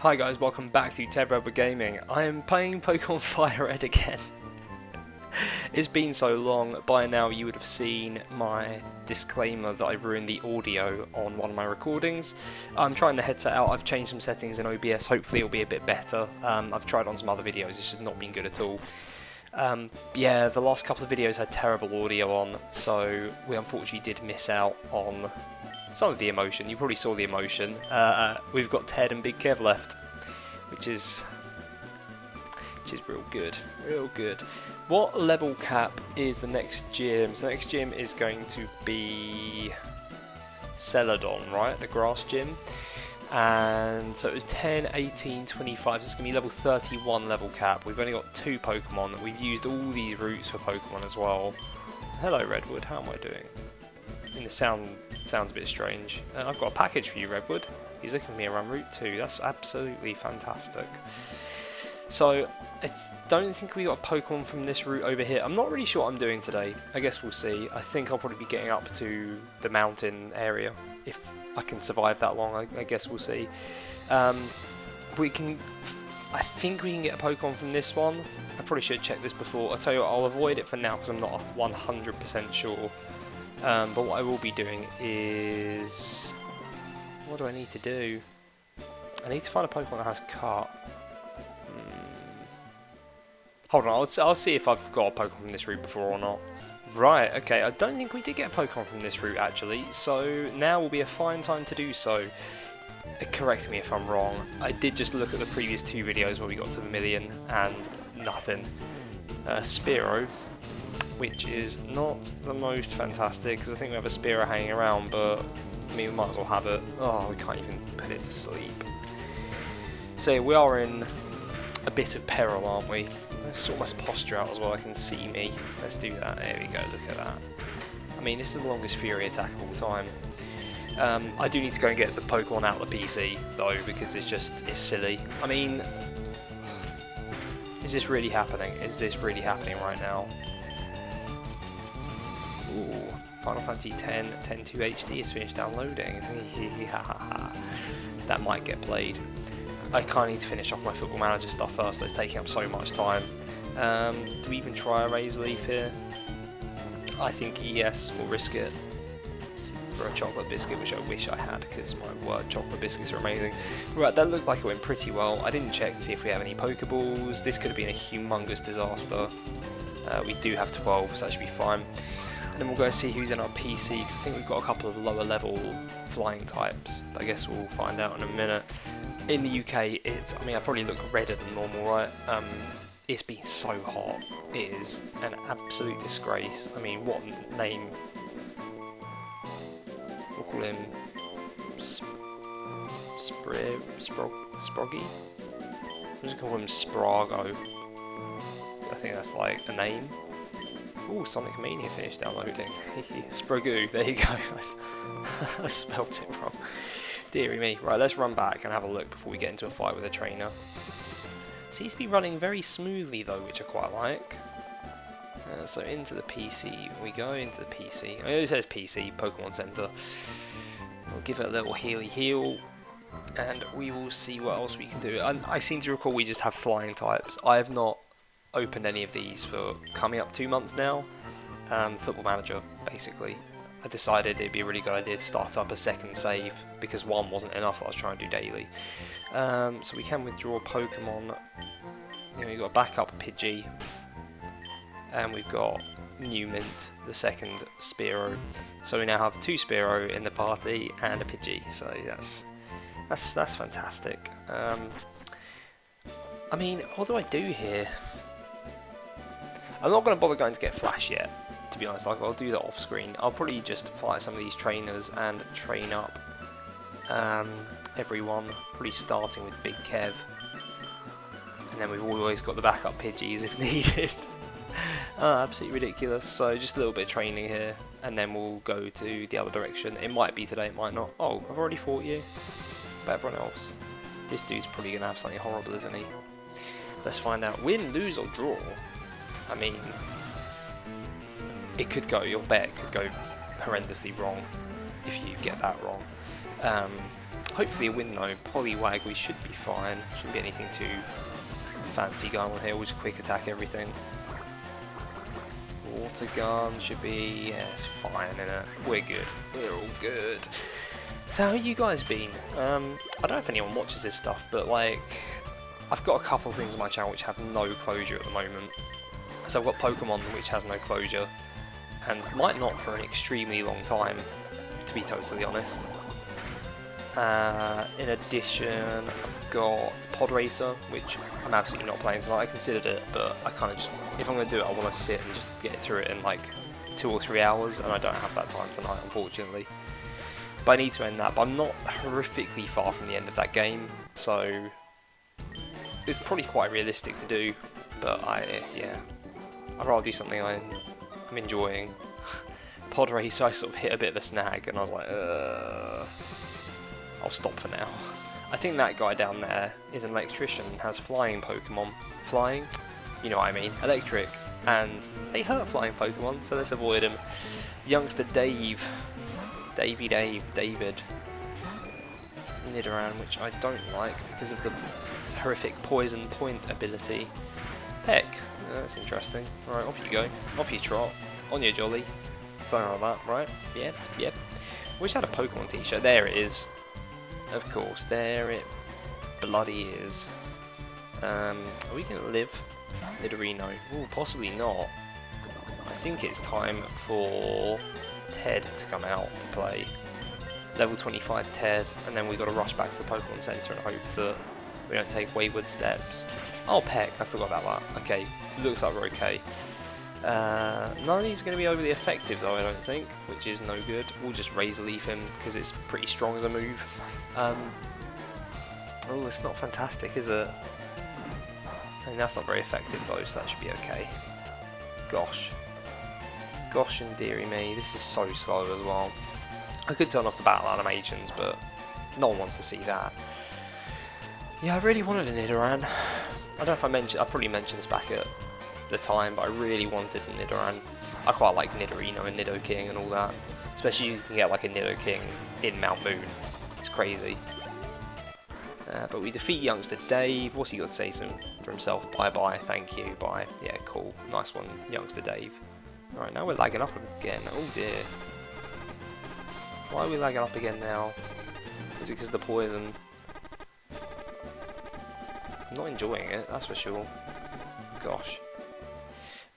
Hi guys, welcome back to Podracer Gaming. I am playing Pokemon Fire Red again. It's been so long, by now you would have seen my disclaimer that I ruined the audio on one of my recordings. I'm trying the headset out, I've changed some settings in OBS, hopefully it'll be a bit better. I've tried on some other videos, it's just not been good at all. Yeah, the last couple of videos had terrible audio on, so we unfortunately did miss out on some of the emotion. You probably saw the emotion. We've got Ted and Big Kev left, which is real good, real good. What level cap is the next gym? So the next gym is going to be Celadon, right? The grass gym. And so it was 10, 18, 25, so it's going to be level 31 level cap. We've only got 2 Pokemon. We've used all these routes for Pokemon as well. Hello Redwood, how am I doing? I mean, the sounds a bit strange. I've got a package for you, Redwood. He's looking at me around Route 2. That's absolutely fantastic. So, I don't think we got a Pokemon from this route over here. I'm not really sure what I'm doing today. I guess we'll see. I think I'll probably be getting up to the mountain area. If I can survive that long, I guess we'll see. I think we can get a Pokemon from this one. I probably should have checked this before. I'll tell you what, I'll avoid it for now because I'm not 100% sure. But what I will be doing is... what do I need to do? I need to find a Pokemon that has Cut. Hold on, I'll see if I've got a Pokemon from this route before or not. Right, okay, I don't think we did get a Pokemon from this route actually, so now will be a fine time to do so. Correct me if I'm wrong, I did just look at the previous 2 videos where we got to Vermillion and nothing. Spearow, which is not the most fantastic, because I think we have a Spearow hanging around, but I mean, we might as well have it. Oh, we can't even put it to sleep. So we are in a bit of peril, aren't we? Let's sort my posture out as well, I can see me. Let's do that, there we go, look at that. I mean, this is the longest Fury attack of all time. I do need to go and get the Pokemon out of the PC, though, because it's silly. I mean, is this really happening? Is this really happening right now? Ooh, Final Fantasy X 10.2 HD is finished downloading. That might get played. I kind of need to finish off my Football Manager stuff first, that's taking up so much time. Do we even try a Razor Leaf here? I think yes, we'll risk it. For a chocolate biscuit, which I wish I had, because my word, chocolate biscuits are amazing. Right, that looked like it went pretty well. I didn't check to see if we have any Pokeballs. This could have been a humongous disaster. We do have 12, so that should be fine. And then we'll go and see who's in our PC, because I think we've got a couple of lower level flying types. But I guess we'll find out in a minute. In the UK, I mean, I probably look redder than normal, right? It's been so hot. It is an absolute disgrace. I mean, what name? We'll call him Sproggy? I'm just call him Sprago. I think that's like a name. Ooh, Sonic Mania finished downloading. Spragoo, there you go. I spelt it wrong. Deary me. Right, let's run back and have a look before we get into a fight with a trainer. Seems to be running very smoothly though, which I quite like. So into the PC we go, into the PC. Oh, it says PC, Pokemon Center. We'll give it a little heal, and we will see what else we can do. I seem to recall we just have flying types. I have not opened any of these for coming up 2 months now. Football Manager, basically. I decided it'd be a really good idea to start up a second save, because one wasn't enough that I was trying to do daily. So we can withdraw Pokemon. You know, we've got a backup Pidgey, and we've got New Mint, the second Spearow. So we now have 2 Spearow in the party and a Pidgey. So that's fantastic. I mean, what do I do here? I'm not going to bother going to get Flash yet, to be honest. Like, I'll do that off screen. I'll probably just fight some of these trainers and train up everyone, probably starting with Big Kev, and then we've always got the backup Pidgeys if needed. Absolutely ridiculous. So just a little bit of training here, and then we'll go to the other direction. It might be today, it might not. Oh, I've already fought you. But everyone else, this dude's probably going to have something horrible, isn't he? Let's find out. Win, lose or draw. I mean, it could go, your bet could go horrendously wrong if you get that wrong. Hopefully a win though. Poliwag, we should be fine. Shouldn't be anything too fancy going on here. We'll just quick attack everything. Water gun should be, yeah, it's fine, innit? We're good. We're all good. So how have you guys been? I don't know if anyone watches this stuff, but like, I've got a couple of things on my channel which have no closure at the moment. So I've got Pokemon which has no closure, and might not for an extremely long time, to be totally honest. In addition, I've got Podracer, which I'm absolutely not playing tonight. I considered it, but I kind of just, if I'm going to do it, I want to sit and just get through it in like 2 or 3 hours, and I don't have that time tonight, unfortunately. But I need to end that, but I'm not horrifically far from the end of that game, so it's probably quite realistic to do, but yeah, I'd rather do something I'm enjoying. Podracer, I sort of hit a bit of a snag, and I was like, I'll stop for now. I think that guy down there is an electrician, has flying Pokemon. Flying? You know what I mean. Electric. And they hurt flying Pokemon, so let's avoid him. Youngster Dave. David. Nidoran, which I don't like because of the horrific poison point ability. Peck. That's interesting. Alright, off you go. Off you trot. On your jolly. Something like that, right? Yep. Wish I had a Pokemon t-shirt. There it is. Of course, there it bloody is. Are we going to live? Nidorino? Ooh, possibly not. I think it's time for Ted to come out to play. Level 25 Ted, and then we've got to rush back to the Pokemon Center and hope that we don't take wayward steps. Oh, Peck, I forgot about that. Okay, looks like we're okay. None of these are going to be overly effective though, I don't think, which is no good. We'll just Razor Leaf him because it's pretty strong as a move. Oh, it's not fantastic, is it? I mean, that's not very effective though, so that should be okay. Gosh and dearie me, this is so slow as well. I could turn off the battle animations, but no one wants to see that. Yeah, I really wanted a Nidoran. I don't know if I probably mentioned this back at the time, but I really wanted a Nidoran. I quite like Nidorino and Nidoking and all that, especially you can get like a Nidoking in Mount Moon. It's crazy. But we defeat youngster Dave. What's he got to say for himself? Bye, thank you, bye. Yeah, cool, nice one, youngster Dave. Alright, now we're lagging up again. Oh dear. Why are we lagging up again now? Is it because of the poison? I'm not enjoying it, that's for sure. Gosh.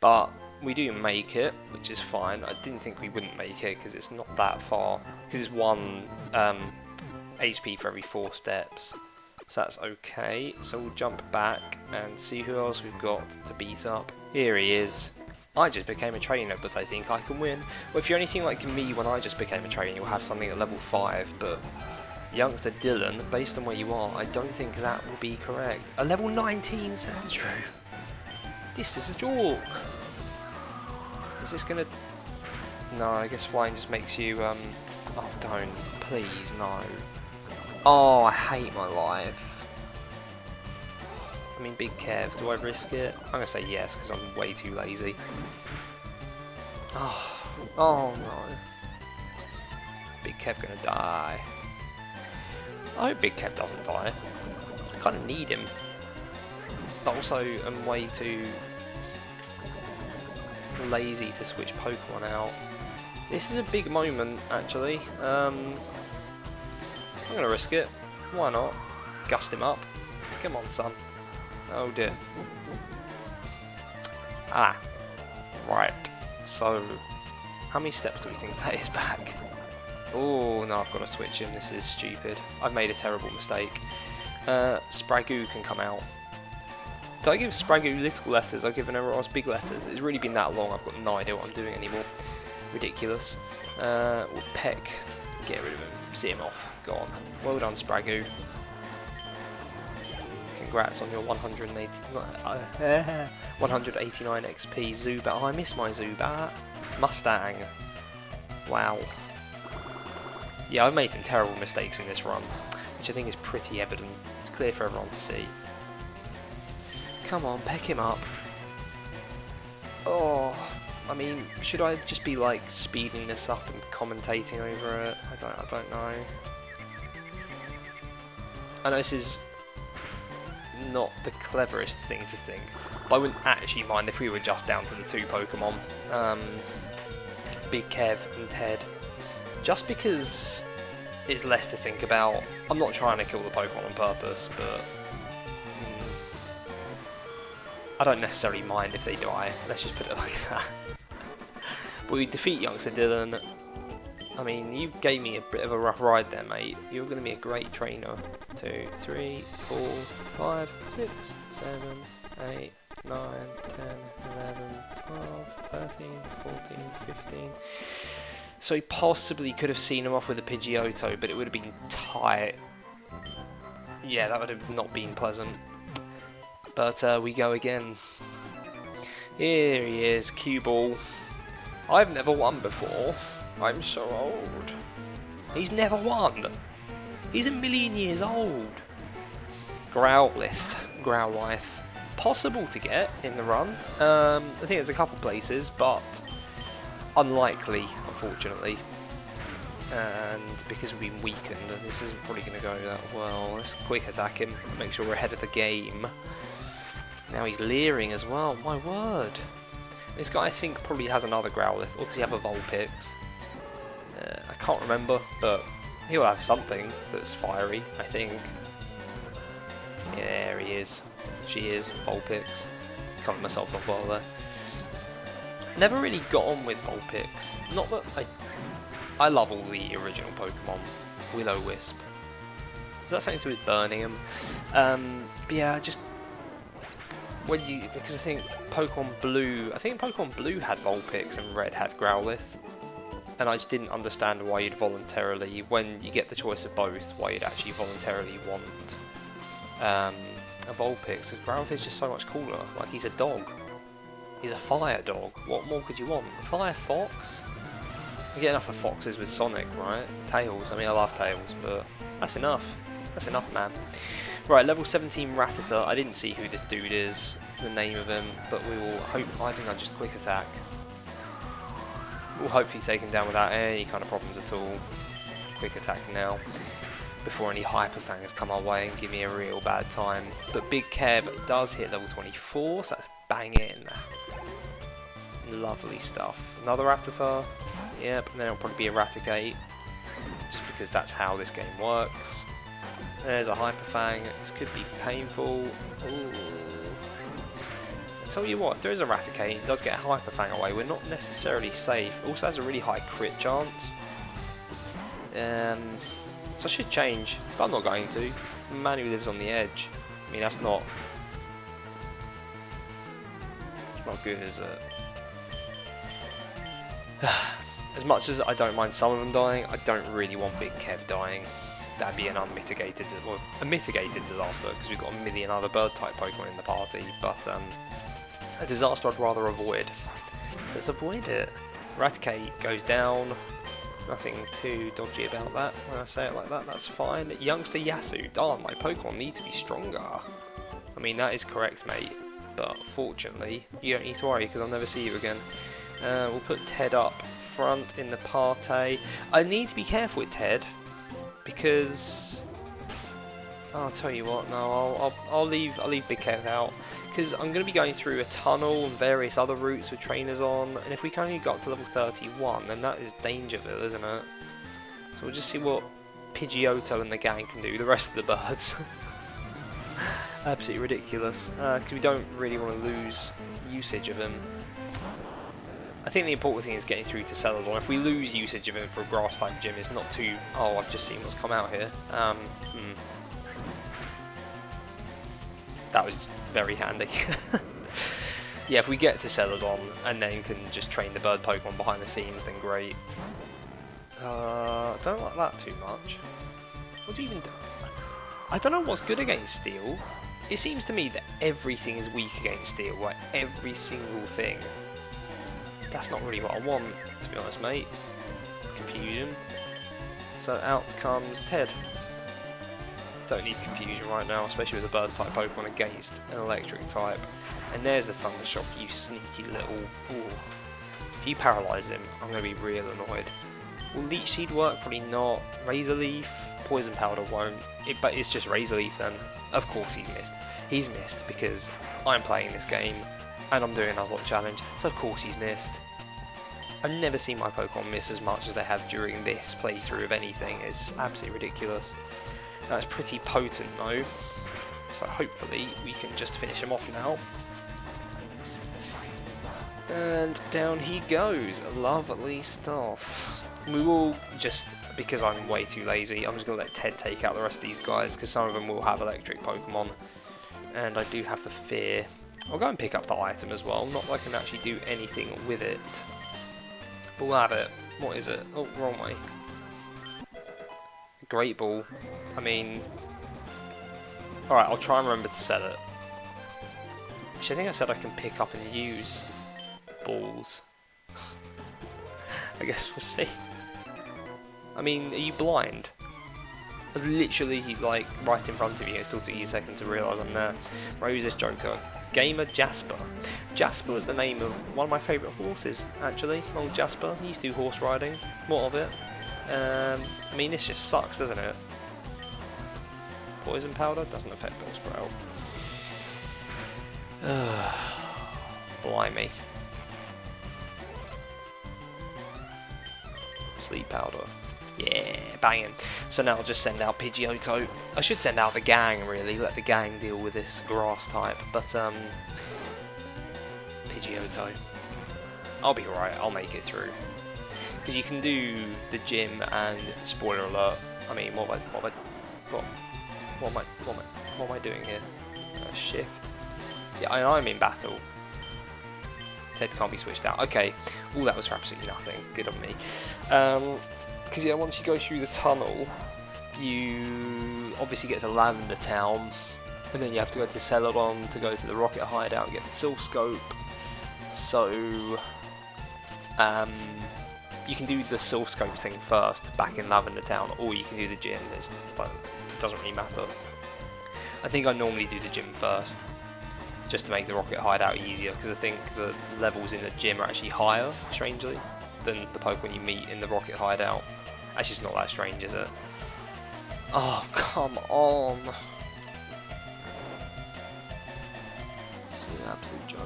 But we do make it, which is fine. I didn't think we wouldn't make it because it's not that far. Because it's 1 HP for every 4 steps. So that's okay. So we'll jump back and see who else we've got to beat up. Here he is. I just became a trainer, but I think I can win. Well, if you're anything like me when I just became a trainer, you'll have something at level 5, but youngster Dylan, based on where you are, I don't think that will be correct. A level 19 Sandshrew. This is a joke. Is this gonna... No, I guess flying just makes you, Oh, don't. Please, no. Oh, I hate my life. I mean, Big Kev, do I risk it? I'm gonna say yes, because I'm way too lazy. Oh no. Big Kev gonna die. I hope Big Kev doesn't die. I kind of need him. But also, I'm way too lazy to switch Pokemon out. This is a big moment, actually. I'm gonna risk it. Why not? Gust him up. Come on, son. Oh dear. Ah. Right. So, how many steps do we think that is back? Oh, no, I've got to switch him. This is stupid. I've made a terrible mistake. Spragoo can come out. Did I give Spragoo little letters? I've given Eros big letters. It's really been that long, I've got no idea what I'm doing anymore. Ridiculous. We'll Peck. Get rid of him. See him off. Go on. Well done, Spragoo. Congrats on your 189 XP Zubat. Oh, I miss my Zubat. Mustang. Wow. Yeah, I've made some terrible mistakes in this run, which I think is pretty evident. It's clear for everyone to see. Come on, peck him up. Oh, I mean, should I just be like speeding this up and commentating over it? I don't know. I know this is not the cleverest thing to think, but I wouldn't actually mind if we were just down to the 2 Pokemon, Big Kev and Ted, just because it's less to think about. I'm not trying to kill the Pokemon on purpose, but I don't necessarily mind if they die, let's just put it like that. But we defeat youngster Dylan. I mean, you gave me a bit of a rough ride there, mate. You're going to be a great trainer. 2, 3, 4, 5, 6, 7, 8, 9, 10, 11, 12, 13, 14, 15. So he possibly could have seen him off with a Pidgeotto, but it would have been tight. Yeah, that would have not been pleasant. But we go again. Here he is, Cue Ball. I've never won before. I'm so old. He's never won. He's a million years old. Growlithe. Possible to get in the run. I think there's a couple places, but unlikely, unfortunately. And because we've been weakened, this isn't probably going to go that well. Let's quick attack him, make sure we're ahead of the game. Now he's leering as well, my word. This guy I think probably has another Growlithe, or does he have a Vulpix? I can't remember, but he'll have something that's fiery, I think. Yeah, there he is. She is, Vulpix. Covered myself off well there. Never really got on with Vulpix. Not that I love all the original Pokemon. Will-O-Wisp. Is that something to do with burning them? But yeah, just because I think Pokemon Blue had Vulpix and Red had Growlithe. And I just didn't understand why you'd voluntarily, when you get the choice of both, why you'd actually voluntarily want a Vulpix. Growlithe is just so much cooler. Like, he's a dog. He's a fire dog. What more could you want? A fire fox? You get enough of foxes with Sonic, right? Tails. I mean, I love Tails, but that's enough. That's enough, man. Right, level 17 Rattata. I didn't see who this dude is, the name of him, but we will hope. I think I'll just quick attack. We'll hopefully take him down without any kind of problems at all. Quick attack now, before any Hyper Fangs come our way and give me a real bad time. But Big Kev does hit level 24, so that's banging. Lovely stuff. Another Rattata. Yep, and then it'll probably be a Raticate, just because that's how this game works. There's a Hyper Fang. This could be painful. Ooh. Tell you what, if there is a Raticate, it does get a Hyper Fang away, we're not necessarily safe. It also has a really high crit chance. So I should change, but I'm not going to. The man who lives on the edge. I mean, that's not good, is it? As much as I don't mind some of them dying, I don't really want Big Kev dying. That'd be an unmitigated, well, a mitigated disaster, because we've got a million other bird-type Pokemon in the party, but a disaster I'd rather avoid. So let's avoid it. Raticate goes down. Nothing too dodgy about that. When I say it like that, that's fine. Youngster Yasu. Darn, my Pokemon need to be stronger. I mean, that is correct, mate. But fortunately, you don't need to worry, because I'll never see you again. We'll put Ted up front in the party. I need to be careful with Ted, because I'll tell you what. No, I'll leave Big Kev out, because I'm going to be going through a tunnel and various other routes with trainers on, and if we can only got to level 31, then that is Dangerville, isn't it? So we'll just see what Pidgeotto and the gang can do, the rest of the birds. Absolutely ridiculous, because we don't really want to lose usage of him. I think the important thing is getting through to Celadon. If we lose usage of him for a grass-type gym, it's not too... Oh, I've just seen what's come out here. That was very handy. Yeah, if we get to Celadon and then can just train the bird Pokemon behind the scenes, then great. Don't like that too much. What do you even do? I don't know what's good against Steel. It seems to me that everything is weak against Steel, like every single thing. That's not really what I want, to be honest, mate. Confusion. So out comes Ted. Don't need confusion right now, especially with a bird type Pokemon against an electric type. And there's the Thunder Shock, you sneaky little... Ooh. If you paralyse him, I'm going to be real annoyed. Will Leech Seed work? Probably not. Razor Leaf? Poison Powder won't. But it's just Razor Leaf then. Of course he's missed. He's missed because I'm playing this game and I'm doing a Nuzlocke challenge, so of course he's missed. I've never seen my Pokemon miss as much as they have during this playthrough of anything. It's absolutely ridiculous. That's pretty potent though, so hopefully we can just finish him off now. And down he goes. Lovely stuff. We will just, because I'm way too lazy, I'm just going to let Ted take out the rest of these guys, because some of them will have electric Pokemon. And I do have the fear. I'll go and pick up the item as well, not that I can actually do anything with it. But we'll have it. What is it? Oh, wrong way. Great Ball. I mean... Alright, I'll try and remember to sell it. Actually, I think I said I can pick up and use balls. I guess we'll see. I mean, are you blind? I was literally like right in front of you. It still took you a second to realise I'm there. Rose's Joker. Gamer Jasper. Jasper was the name of one of my favourite horses, actually. Old Jasper. He used to do horse riding. More of it. I mean, this just sucks, doesn't it? Poison Powder doesn't affect Bellsprout. Blimey. Sleep Powder. Yeah, banging. So now I'll just send out Pidgeotto. I should send out the gang, really. Let the gang deal with this grass type. But, Pidgeotto. I'll be alright. I'll make it through. Because you can do the gym and, spoiler alert, I mean, what am I doing here? Shift. Yeah, I'm in battle. Ted can't be switched out. Okay, all that was for absolutely nothing. Good on me. Because yeah, once you go through the tunnel, you obviously get to Lavender Town, and then you have to go to Celadon to go to the Rocket Hideout and get the Silph Scope. So, you can do the Silph Scope thing first, back in Lavender Town, or you can do the gym. It doesn't really matter. I think I normally do the gym first, just to make the Rocket Hideout easier, because I think the levels in the gym are actually higher, strangely, than the Pokemon you meet in the Rocket Hideout. Actually, it's not that strange, is it? Oh, come on! It's an absolute joke.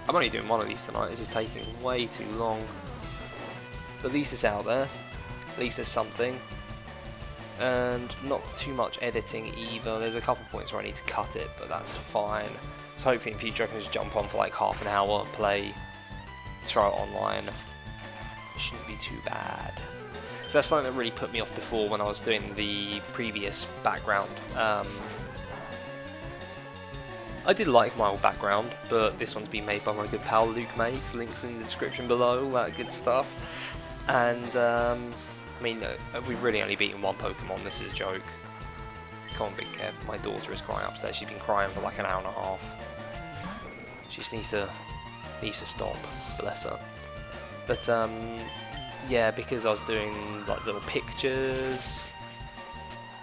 I'm only doing one of these tonight, this is taking way too long. But at least it's out there, at least there's something. And not too much editing either. There's a couple points where I need to cut it, but that's fine. So hopefully in future I can just jump on for like half an hour, play, throw it online. It shouldn't be too bad. So that's something that really put me off before when I was doing the previous background. I did like my old background, but this one's been made by my good pal Luke Makes. Links in the description below, all that good stuff. And I mean, we've really only beaten one Pokemon, this is a joke. Come on, Big Kev, my daughter is crying upstairs, she's been crying for like an hour and a half. She just needs to stop, bless her. But, yeah, because I was doing like little pictures,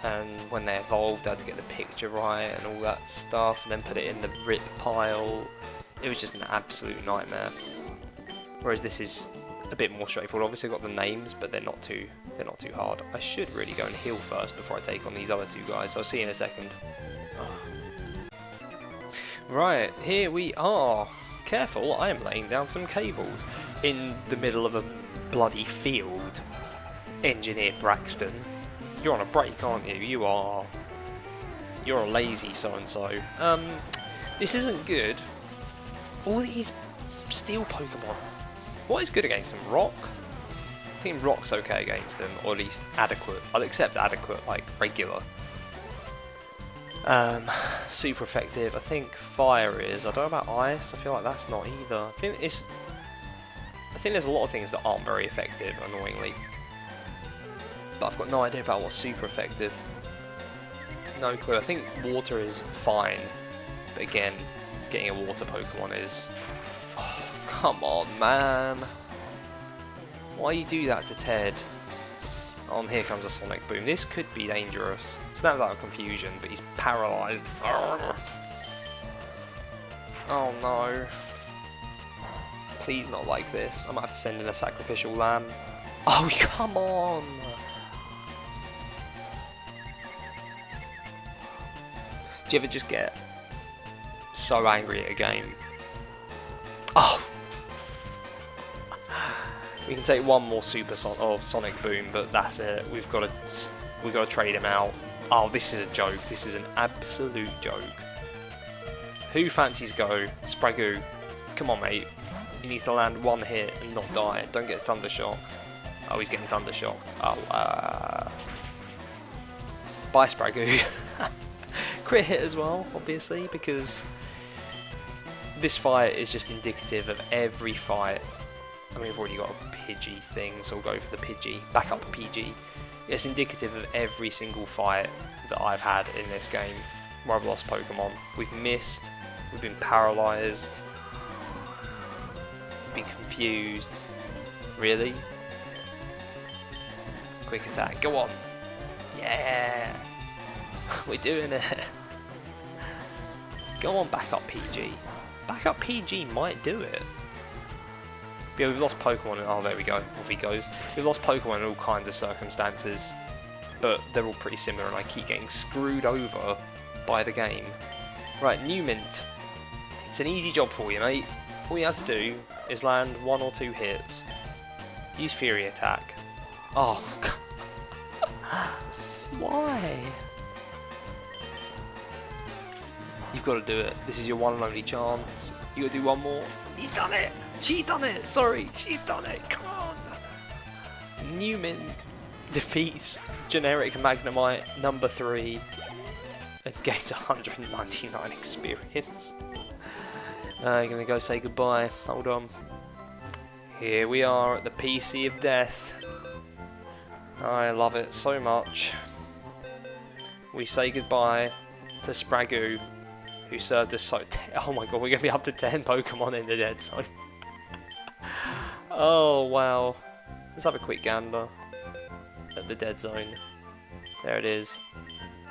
and when they evolved I had to get the picture right and all that stuff, and then put it in the rip pile. It was just an absolute nightmare. Whereas this is a bit more straightforward. Obviously I've got the names, but they're not too hard. I should really go and heal first before I take on these other two guys, so I'll see you in a second. Oh. Right, here we are. Careful, I am laying down some cables in the middle of a bloody field. Engineer Braxton, you're on a break, aren't you? You're a lazy so-and-so. This isn't good. All these steel Pokemon. What is good against them? Rock? I think Rock's okay against them, or at least adequate. I'll accept adequate, like regular. Super effective. I think Fire is. I don't know about Ice. I feel like that's not either. I think there's a lot of things that aren't very effective, annoyingly. But I've got no idea about what's super effective. No clue. I think Water is fine, but again, getting a Water Pokemon is... Oh, come on, man. Why you do that to Ted? Oh, and here comes a Sonic Boom. This could be dangerous. Snap out of confusion, but he's paralysed. Oh no. Please not like this. I might have to send in a sacrificial lamb. Oh, come on! Do you ever just get so angry at a game? Oh! We can take one more Sonic Boom, but that's it. We've got to trade him out. Oh, this is a joke. This is an absolute joke. Who fancies go? Spragoo. Come on, mate. You need to land one hit and not die. Don't get thunder shocked. Oh, he's getting thunder shocked. Oh, bye, Spragoo. Crit hit as well, obviously, because this fight is just indicative of every fight. I mean, we've already got a Pidgey thing, so we'll go for the Pidgey. Backup PG. It's indicative of every single fight that I've had in this game where I've lost Pokemon. We've missed, we've been paralysed, been confused. Really? Quick attack, go on! Yeah! We're doing it! Go on, backup PG. Backup PG might do it. But yeah, we've lost Pokemon, oh there we go, off he goes. We've lost Pokemon in all kinds of circumstances, but they're all pretty similar and I keep getting screwed over by the game. Right, new mint. It's an easy job for you, mate. All you have to do is land 1 or 2 hits. Use Fury Attack. Oh, why? You've got to do it. This is your one and only chance. You got to do one more. He's done it! She's done it! Sorry, she's done it! Come on! Newman defeats generic Magnemite number 3 and gains 199 experience. You're gonna go say goodbye. Hold on. Here we are at the PC of Death. I love it so much. We say goodbye to Spragoo, who served us so... oh my god, we're going to be up to 10 Pokemon in the dead zone. Oh wow. Let's have a quick gander at the dead zone. There it is.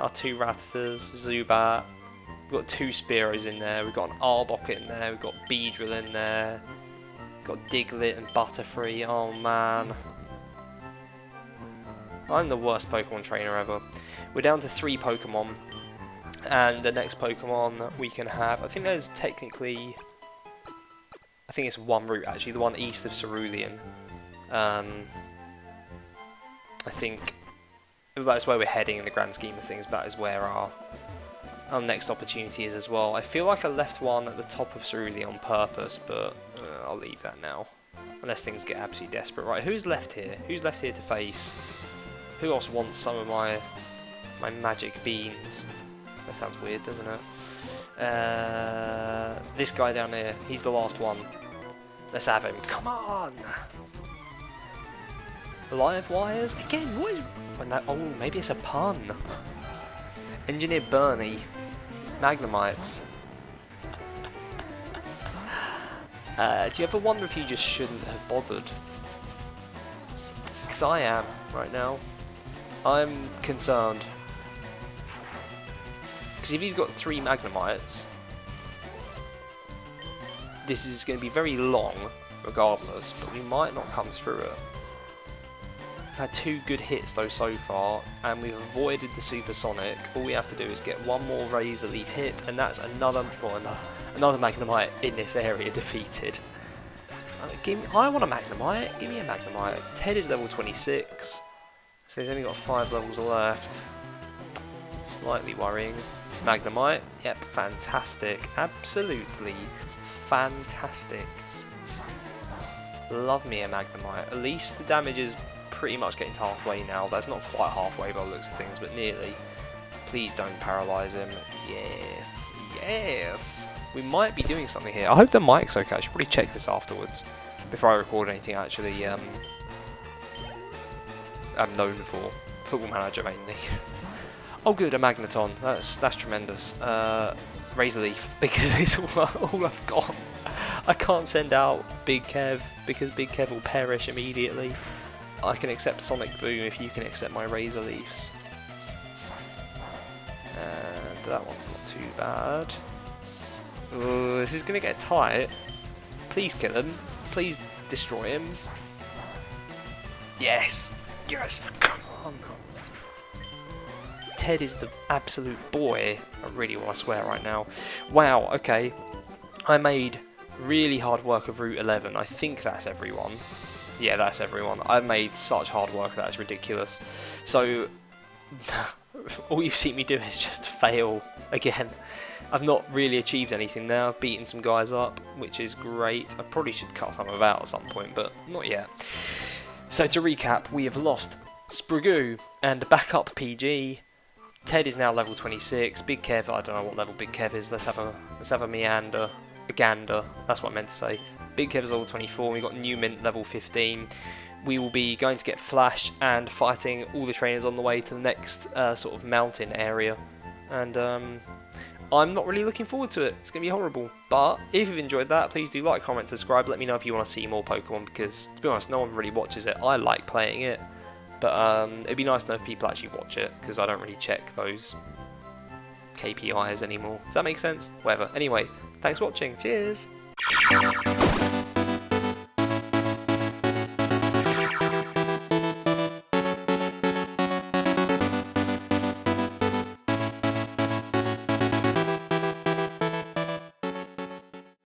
Our 2 Rattatas, Zubat. We've got 2 Spearows in there. We've got an Arbok in there. We've got Beedrill in there. We've got Diglett and Butterfree. Oh man. I'm the worst Pokemon trainer ever. We're down to 3 Pokemon. And the next Pokemon we can have, I think there's technically, I think it's 1 route actually, the one east of Cerulean. I think that's where we're heading in the grand scheme of things, but that is where our next opportunity is as well. I feel like I left one at the top of Cerulean on purpose, but I'll leave that now. Unless things get absolutely desperate. Right, who's left here? Who's left here to face? Who else wants some of my magic beans? That sounds weird, doesn't it? This guy down here, he's the last one. Let's have him. Come on! Live wires? Again, what is... oh, maybe it's a pun. Engineer Bernie. Magnemites. Do you ever wonder if you just shouldn't have bothered? Because I am, right now. I'm concerned. Because if he's got 3 Magnemites, this is going to be very long, regardless, but we might not come through it. We've had 2 good hits though so far, and we've avoided the Supersonic. All we have to do is get 1 more Razor Leaf hit, and that's another Magnemite in this area defeated. I want a Magnemite. Give me a Magnemite. Ted is level 26, so he's only got 5 levels left. Slightly worrying. Magnemite, yep, fantastic, absolutely fantastic. Love me a Magnemite. At least the damage is pretty much getting to halfway now. That's not quite halfway by the looks of things, but nearly. Please don't paralyze him. Yes, yes. We might be doing something here. I hope the mic's okay. I should probably check this afterwards before I record anything actually I'm known for. Football Manager mainly. Oh good, a Magneton, that's tremendous. Razor Leaf, because it's all I've got. I can't send out Big Kev, because Big Kev will perish immediately. I can accept Sonic Boom if you can accept my Razor Leafs. And that one's not too bad. Ooh, this is going to get tight. Please kill him. Please destroy him. Yes! Yes! Come on! Ted is the absolute boy. I really want to swear right now. Wow, okay. I made really hard work of Route 11. I think that's everyone. Yeah, that's everyone. I made such hard work of that, it's ridiculous. So, all you've seen me do is just fail again. I've not really achieved anything now. I've beaten some guys up, which is great. I probably should cut some of out at some point, but not yet. So to recap, we have lost Spragoo and backup PG. Ted is now level 26. Big Kev, I don't know what level Big Kev is. Let's have a meander, a gander. That's what I meant to say. Big Kev is level 24. We got New Mint level 15. We will be going to get Flash and fighting all the trainers on the way to the next sort of mountain area. And I'm not really looking forward to it. It's going to be horrible. But if you've enjoyed that, please do like, comment, subscribe. Let me know if you want to see more Pokemon, because to be honest, no one really watches it. I like playing it, but it'd be nice to know if people actually watch it, because I don't really check those KPIs anymore. Does that make sense? Whatever. Anyway, thanks for watching. Cheers!